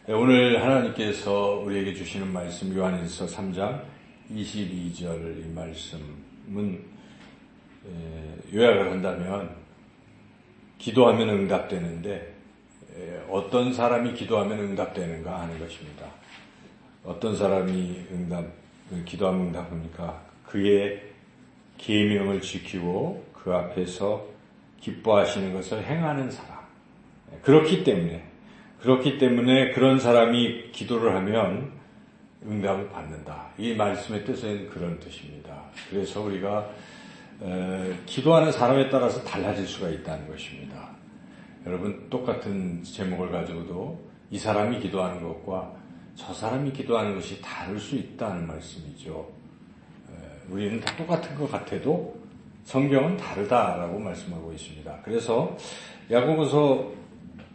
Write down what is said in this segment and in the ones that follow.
오늘 하나님께서 우리에게 주시는 말씀 요한일서 3장 22절 이 말씀은 요약을 한다면 기도하면 응답되는데 어떤 사람이 기도하면 응답되는가 하는 것입니다. 어떤 사람이 기도하면 응답합니까? 그의 계명을 지키고 그 앞에서 기뻐하시는 것을 행하는 사람. 그렇기 때문에 그런 사람이 기도를 하면 응답을 받는다. 이 말씀의 뜻은 그런 뜻입니다. 그래서 우리가 기도하는 사람에 따라서 달라질 수가 있다는 것입니다. 여러분 똑같은 제목을 가지고도 이 사람이 기도하는 것과 저 사람이 기도하는 것이 다를 수 있다는 말씀이죠. 우리는 다 똑같은 것 같아도 성경은 다르다라고 말씀하고 있습니다. 그래서 야고보서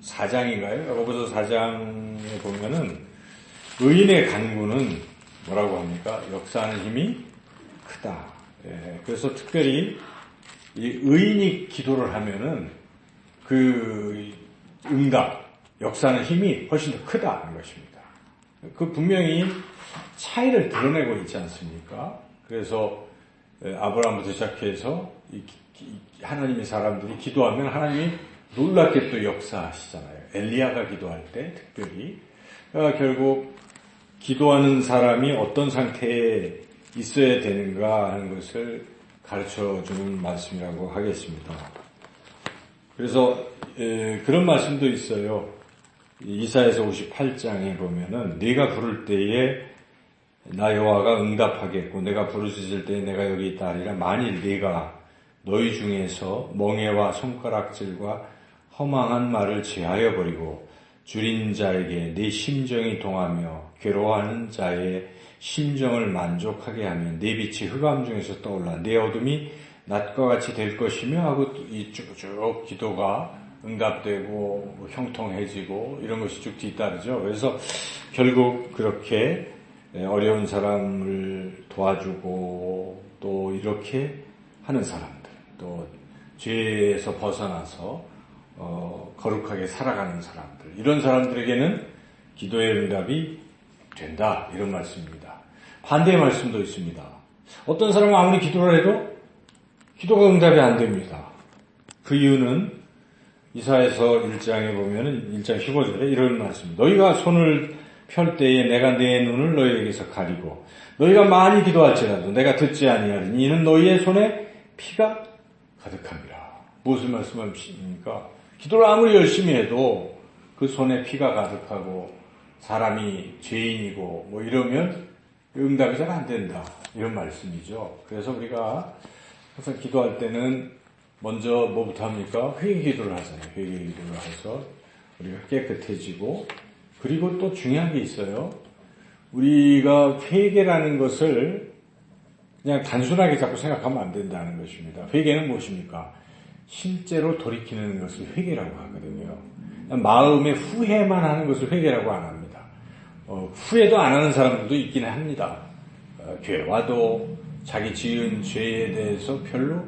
4장인가요? 야고보서 4장에 보면은 의인의 간구는 뭐라고 합니까? 역사하는 힘이 크다. 그래서 특별히 이 의인이 기도를 하면은 그 응답, 역사하는 힘이 훨씬 더 크다는 것입니다. 그 분명히 차이를 드러내고 있지 않습니까? 그래서 아브라함부터 시작해서 하나님의 사람들이 기도하면 하나님이 놀랍게 또 역사하시잖아요. 엘리야가 기도할 때 특별히. 결국 기도하는 사람이 어떤 상태에 있어야 되는가 하는 것을 가르쳐주는 말씀이라고 하겠습니다. 그래서 그런 말씀도 있어요. 이사야서 58장에 보면은 네가 부를 때에 나 여호와가 응답하겠고 내가 부르짖을 때에 내가 여기 있다 하리라. 만일 네가 너희 중에서 멍에와 손가락질과 허망한 말을 제하여 버리고 줄인 자에게 네 심정이 동하며 괴로워하는 자의 심정을 만족하게 하면 네 빛이 흑암 중에서 떠올라 네 어둠이 낮과 같이 될 것이며 하고 이 쭉쭉 기도가 응답되고 형통해지고 이런 것이 쭉 뒤따르죠. 그래서 결국 그렇게 어려운 사람을 도와주고 또 이렇게 하는 사람들, 또 죄에서 벗어나서 거룩하게 살아가는 사람들, 이런 사람들에게는 기도의 응답이 된다, 이런 말씀입니다. 반대의 말씀도 있습니다. 어떤 사람은 아무리 기도를 해도 기도가 응답이 안 됩니다. 그 이유는 이사야서 1장에 보면은 1장 15절에 이런 말씀입니다. 너희가 손을 펼 때에 내가 내 눈을 너희에게서 가리고 너희가 많이 기도할지라도 내가 듣지 아니하리니 이는 너희의 손에 피가 가득함이라. 무슨 말씀하십니까? 기도를 아무리 열심히 해도 그 손에 피가 가득하고 사람이 죄인이고 뭐 이러면 응답이 잘 안 된다, 이런 말씀이죠. 그래서 우리가 항상 기도할 때는 먼저 뭐부터 합니까? 회개 기도를 하잖아요. 회개 기도를 해서 우리가 깨끗해지고, 그리고 또 중요한 게 있어요. 우리가 회개라는 것을 그냥 단순하게 자꾸 생각하면 안 된다는 것입니다. 회개는 무엇입니까? 실제로 돌이키는 것을 회개라고 하거든요. 마음의 후회만 하는 것을 회개라고 안 합니다. 후회도 안 하는 사람들도 있긴 합니다. 죄와도 자기 지은 죄에 대해서 별로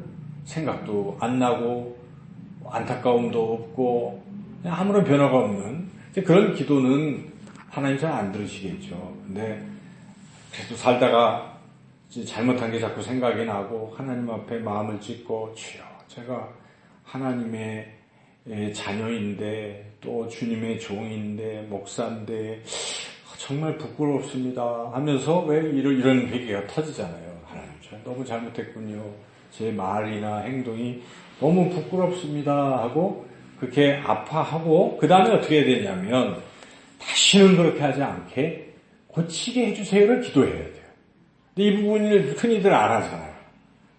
생각도 안 나고 안타까움도 없고 그냥 아무런 변화가 없는 그런 기도는 하나님 잘 안 들으시겠죠. 근데 그래도 살다가 잘못한 게 자꾸 생각이 나고 하나님 앞에 마음을 찢고 주여, 제가 하나님의 자녀인데 또 주님의 종인데 목사인데 정말 부끄럽습니다 하면서 왜 이런 회개가 터지잖아요. 하나님, 저 너무 잘못했군요. 제 말이나 행동이 너무 부끄럽습니다 하고 그렇게 아파하고 그 다음에 어떻게 해야 되냐면 다시는 그렇게 하지 않게 고치게 해주세요를 기도해야 돼요. 근데 이 부분을 흔히들 안 하잖아요.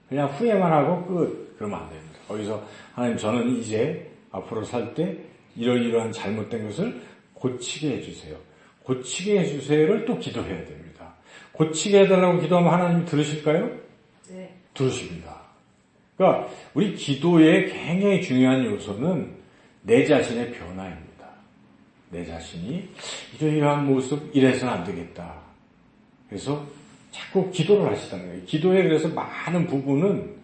그냥 후회만 하고 끝. 그러면 안 됩니다. 거기서 하나님, 저는 이제 앞으로 살 때 이러이러한 잘못된 것을 고치게 해주세요. 고치게 해주세요를 또 기도해야 됩니다. 고치게 해달라고 기도하면 하나님이 들으실까요? 네. 들으십니다. 그러니까 우리 기도의 굉장히 중요한 요소는 내 자신의 변화입니다. 내 자신이 이러이러한 모습 이래서는 안 되겠다. 그래서 자꾸 기도를 하시다는 거예요. 기도에 그래서 많은 부분은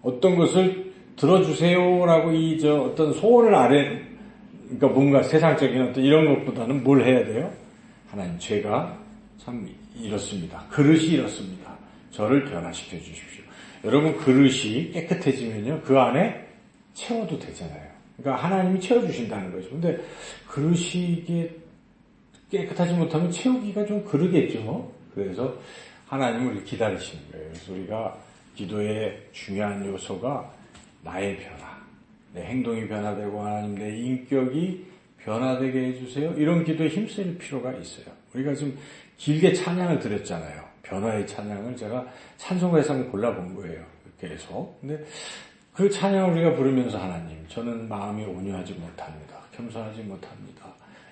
어떤 것을 들어주세요라고 어떤 소원을 그러니까 뭔가 세상적인 어떤 이런 것보다는 뭘 해야 돼요? 하나님, 제가 참 이렇습니다. 그릇이 이렇습니다. 저를 변화시켜 주십시오. 여러분, 그릇이 깨끗해지면요, 그 안에 채워도 되잖아요. 그러니까 하나님이 채워주신다는 거죠. 근데 그릇이 이게 깨끗하지 못하면 채우기가 좀 그러겠죠. 그래서 하나님을 우리 기다리시는 거예요. 그래서 우리가 기도의 중요한 요소가 나의 변화, 내 행동이 변화되고 하나님 내 인격이 변화되게 해주세요. 이런 기도에 힘쓸 필요가 있어요. 우리가 지금 길게 찬양을 드렸잖아요. 변화의 찬양을 제가 찬송가에서 한번 골라본 거예요. 계속. 근데 그 찬양을 우리가 부르면서 하나님, 저는 마음이 온유하지 못합니다. 겸손하지 못합니다.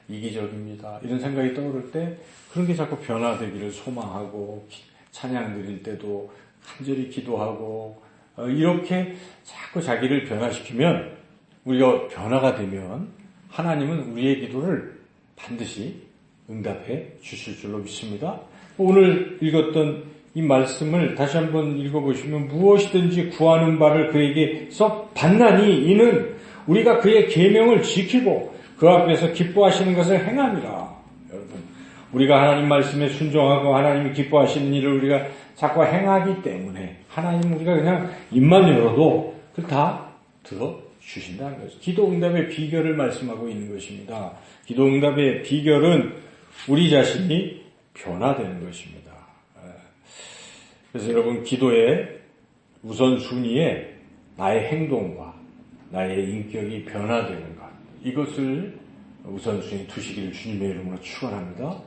이기적입니다. 이런 생각이 떠오를 때 그런 게 자꾸 변화되기를 소망하고 찬양 드릴 때도 간절히 기도하고 이렇게 자꾸 자기를 변화시키면 우리가 변화가 되면 하나님은 우리의 기도를 반드시 응답해 주실 줄로 믿습니다. 오늘 읽었던 이 말씀을 다시 한번 읽어보시면 무엇이든지 구하는 바를 그에게 써 받나니 이는 우리가 그의 계명을 지키고 그 앞에서 기뻐하시는 것을 행함이라. 여러분, 우리가 하나님 말씀에 순종하고 하나님이 기뻐하시는 일을 우리가 자꾸 행하기 때문에 하나님 우리가 그냥 입만 열어도 그걸 다 들어주신다는 거죠. 기도 응답의 비결을 말씀하고 있는 것입니다. 기도 응답의 비결은 우리 자신이 변화되는 것입니다. 그래서 여러분, 기도의 우선순위에 나의 행동과 나의 인격이 변화되는 것, 이것을 우선순위 두시기를 주님의 이름으로 축원합니다.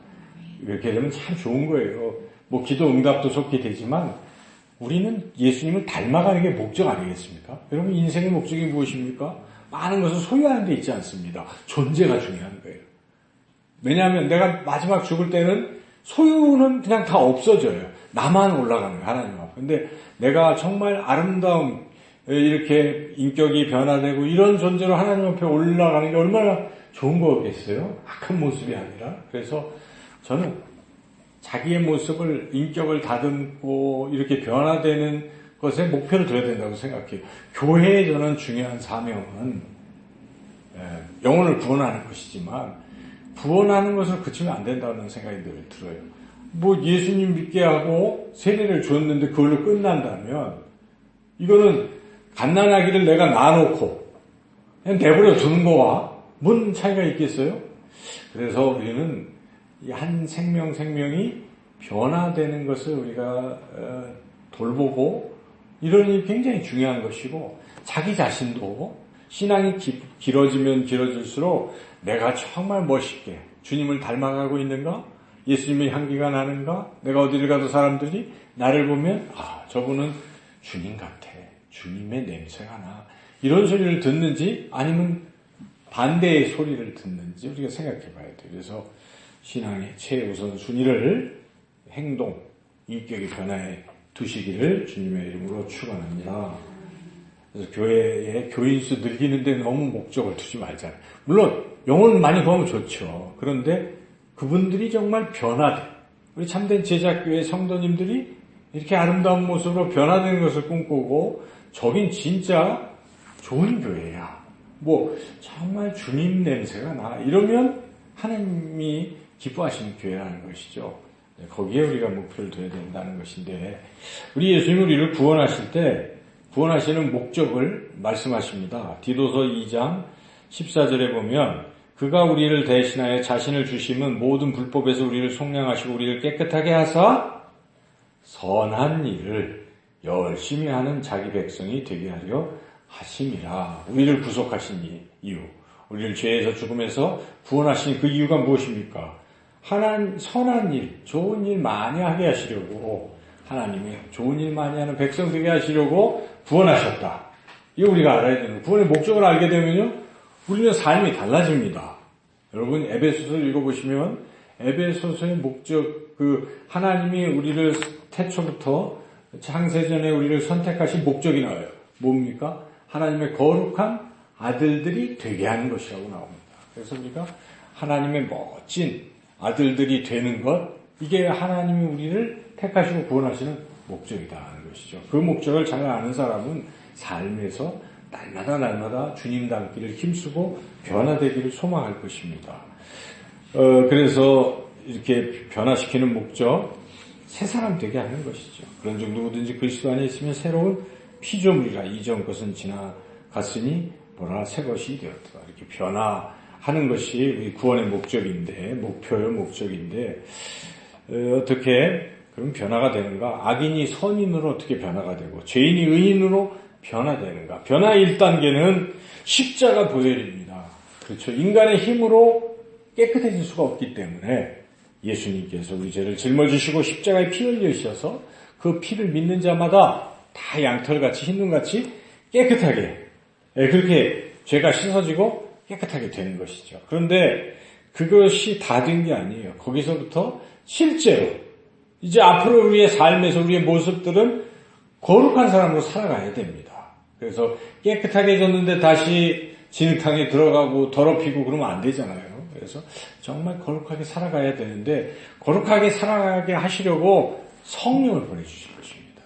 이렇게 되면 참 좋은 거예요. 뭐 기도 응답도 좋게 되지만 우리는 예수님을 닮아가는 게 목적 아니겠습니까? 여러분, 인생의 목적이 무엇입니까? 많은 것을 소유하는 데 있지 않습니다. 존재가 중요한 거예요. 왜냐하면 내가 마지막 죽을 때는 소유는 그냥 다 없어져요. 나만 올라가는 거예요, 하나님 앞에. 근데 내가 정말 아름다운 이렇게 인격이 변화되고 이런 존재로 하나님 앞에 올라가는 게 얼마나 좋은 거겠어요? 악한 모습이 아니라. 그래서 저는 자기의 모습을, 인격을 다듬고 이렇게 변화되는 것에 목표를 둬야 된다고 생각해요. 교회에 저는 중요한 사명은 영혼을 구원하는 것이지만 구원하는 것을 그치면 안 된다는 생각이 늘 들어요. 뭐 예수님 믿게 하고 세례를 줬는데 그걸로 끝난다면 이거는 갓난아기를 내가 놔놓고 그냥 내버려 두는 거와 뭔 차이가 있겠어요? 그래서 우리는 이 한 생명이 변화되는 것을 우리가 돌보고 이런 일이 굉장히 중요한 것이고, 자기 자신도 신앙이 길어지면 길어질수록 내가 정말 멋있게 주님을 닮아가고 있는가? 예수님의 향기가 나는가? 내가 어디를 가도 사람들이 나를 보면 저분은 주님 같아. 주님의 냄새가 나. 이런 소리를 듣는지 아니면 반대의 소리를 듣는지 우리가 생각해 봐야 돼요. 그래서 신앙의 최우선 순위를 행동, 인격의 변화에 두시기를 주님의 이름으로 축원합니다. 그래서 교회의 교인수 늘리는데 너무 목적을 두지 말잖아요. 물론 영혼 많이 구하면 좋죠. 그런데 그분들이 정말 변화돼. 우리 참된 제자교회 성도님들이 이렇게 아름다운 모습으로 변화되는 것을 꿈꾸고, 저긴 진짜 좋은 교회야. 뭐 정말 주님 냄새가 나. 이러면 하나님이 기뻐하시는 교회라는 것이죠. 거기에 우리가 목표를 둬야 된다는 것인데, 우리 예수님이 우리를 구원하실 때 구원하시는 목적을 말씀하십니다. 디도서 2장 14절에 보면 그가 우리를 대신하여 자신을 주심은 모든 불법에서 우리를 속량하시고 우리를 깨끗하게 하사 선한 일을 열심히 하는 자기 백성이 되게 하려 하심이라. 우리를 구속하신 이유, 우리를 죄에서 죽음에서 구원하신 그 이유가 무엇입니까? 하나님 선한 일, 좋은 일 많이 하게 하시려고, 하나님이 좋은 일 많이 하는 백성 되게 하시려고 구원하셨다. 이거 우리가 알아야 되는 거예요. 구원의 목적을 알게 되면요, 우리는 삶이 달라집니다. 여러분, 에베소서를 읽어보시면 에베소서의 목적, 하나님이 우리를 태초부터 창세전에 우리를 선택하신 목적이 나와요. 뭡니까? 하나님의 거룩한 아들들이 되게 하는 것이라고 나옵니다. 그래서 우리가 하나님의 멋진 아들들이 되는 것, 이게 하나님이 우리를 택하시고 구원하시는 목적이다 하는 것이죠. 그 목적을 잘 아는 사람은 삶에서 날마다 주님 닮기를 힘쓰고 변화되기를 소망할 것입니다. 그래서 이렇게 변화시키는 목적, 새 사람 되게 하는 것이죠. 그런 중 누구든지 그리스도 안에 있으면 새로운 피조물이라 이전 것은 지나갔으니 보라 새 것이 되었더라. 이렇게 변화하는 것이 우리 구원의 목적인데, 목적인데 어떻게 그럼 변화가 되는가? 악인이 선인으로 어떻게 변화가 되고 죄인이 의인으로 변화되는가? 변화 1단계는 십자가 보혈입니다. 그렇죠. 인간의 힘으로 깨끗해질 수가 없기 때문에 예수님께서 우리 죄를 짊어지시고 십자가에 피 흘리셔서 그 피를 믿는 자마다 다 양털같이 흰눈같이 깨끗하게 그렇게 죄가 씻어지고 깨끗하게 되는 것이죠. 그런데 그것이 다 된 게 아니에요. 거기서부터 실제로 이제 앞으로 우리의 삶에서 우리의 모습들은 거룩한 사람으로 살아가야 됩니다. 그래서 깨끗하게 졌는데 다시 진흙탕에 들어가고 더럽히고 그러면 안 되잖아요. 그래서 정말 거룩하게 살아가야 되는데 거룩하게 살아가게 하시려고 성령을 보내주신 것입니다.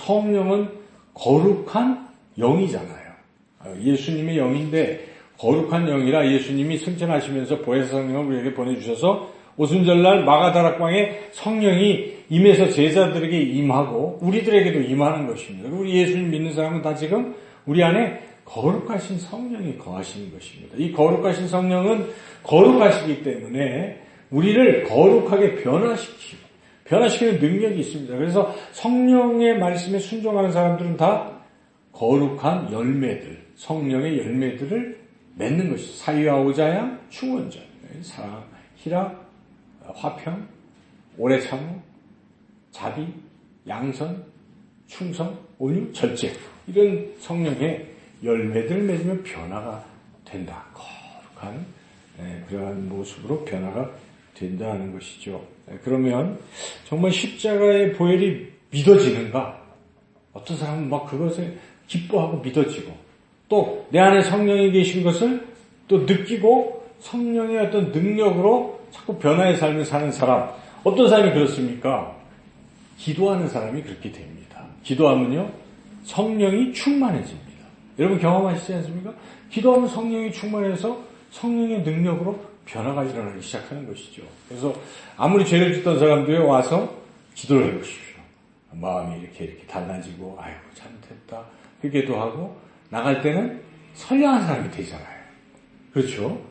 성령은 거룩한 영이잖아요. 예수님의 영인데 거룩한 영이라 예수님이 승천하시면서 보혜사 성령을 우리에게 보내주셔서 오순절날 마가다락방에 성령이 임해서 제자들에게 임하고 우리들에게도 임하는 것입니다. 우리 예수님 믿는 사람은 다 지금 우리 안에 거룩하신 성령이 거하시는 것입니다. 이 거룩하신 성령은 거룩하시기 때문에 우리를 거룩하게 변화시키는 능력이 있습니다. 그래서 성령의 말씀에 순종하는 사람들은 다 거룩한 열매들, 성령의 열매들을 맺는 것이죠. 사위와 오자양, 충원전, 사랑, 희락, 화평, 오래 참음, 자비, 양선, 충성, 온유, 절제 이런 성령의 열매들을 맺으면 변화가 된다. 거룩한 그러한 모습으로 변화가 된다는 것이죠. 그러면 정말 십자가의 보혈이 믿어지는가? 어떤 사람은 막 그것을 기뻐하고 믿어지고 또 내 안에 성령이 계신 것을 또 느끼고 성령의 어떤 능력으로 자꾸 변화의 삶을 사는 사람. 어떤 사람이 그렇습니까? 기도하는 사람이 그렇게 됩니다. 기도하면요 성령이 충만해집니다. 여러분 경험하시지 않습니까? 기도하면 성령이 충만해서 성령의 능력으로 변화가 일어나기 시작하는 것이죠. 그래서 아무리 죄를 짓던 사람도요 와서 기도를 해보십시오. 마음이 이렇게 달라지고 아이고 잘못했다 회개도 하고 나갈 때는 선량한 사람이 되잖아요. 그렇죠?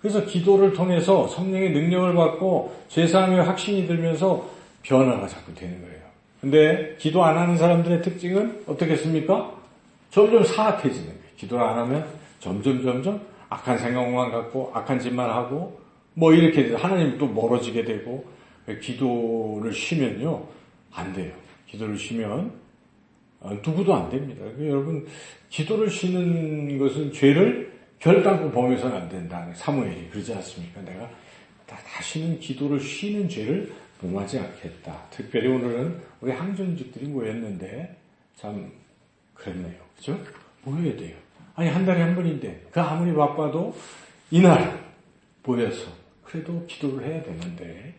그래서 기도를 통해서 성령의 능력을 받고 죄사함의 확신이 들면서 변화가 자꾸 되는 거예요. 근데 기도 안 하는 사람들의 특징은 어떻겠습니까? 점점 사악해지는 거예요. 기도를 안 하면 점점 악한 생각만 갖고 악한 짓만 하고 뭐 이렇게 하나님 또 멀어지게 되고 기도를 쉬면요 안 돼요. 기도를 쉬면 누구도 안 됩니다. 여러분 기도를 쉬는 것은 죄를 결단코 범해서는 안 된다. 사무엘이 그러지 않습니까? 내가 다시는 기도를 쉬는 죄를 범하지 않겠다. 특별히 오늘은 우리 항전직들이 모였는데 참 그랬네요. 그죠? 모여야 돼요. 아니 한 달에 한 번인데 그 아무리 바빠도 이날 모여서 그래도 기도를 해야 되는데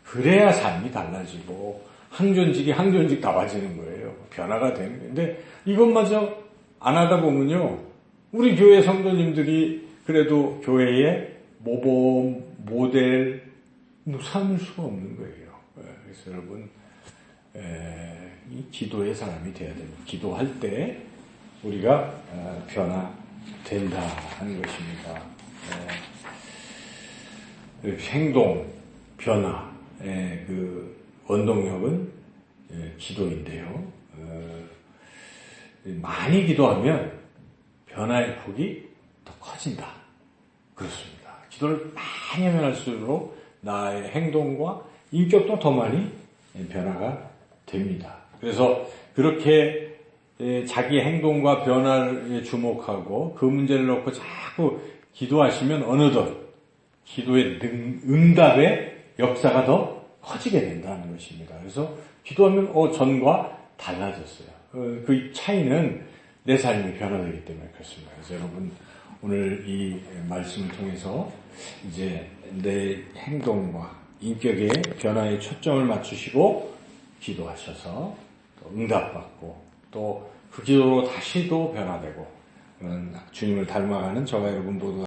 그래야 삶이 달라지고 항전직이 항전직 나와지는 거예요. 변화가 되는 거예요. 근데 이것마저 안 하다 보면요 우리 교회 성도님들이 그래도 교회의 모범, 모델 삼을 수가 없는 거예요. 그래서 여러분 이 기도의 사람이 돼야 됩니다. 기도할 때 우리가 변화된다 하는 것입니다. 행동, 변화의 그 원동력은 기도인데요. 많이 기도하면 변화의 폭이 더 커진다. 그렇습니다. 기도를 많이 하면 할수록 나의 행동과 인격도 더 많이 변화가 됩니다. 그래서 그렇게 자기 행동과 변화에 주목하고 그 문제를 놓고 자꾸 기도하시면 어느덧 기도의 응답의 역사가 더 커지게 된다는 것입니다. 그래서 기도하면 전과 달라졌어요. 그 차이는 내 삶이 변화되기 때문에 그렇습니다. 그래서 여러분 오늘 이 말씀을 통해서 이제 내 행동과 인격의 변화에 초점을 맞추시고 기도하셔서 또 응답받고 또 그 기도로 다시 또 변화되고 그런 주님을 닮아가는 저와 여러분 모두가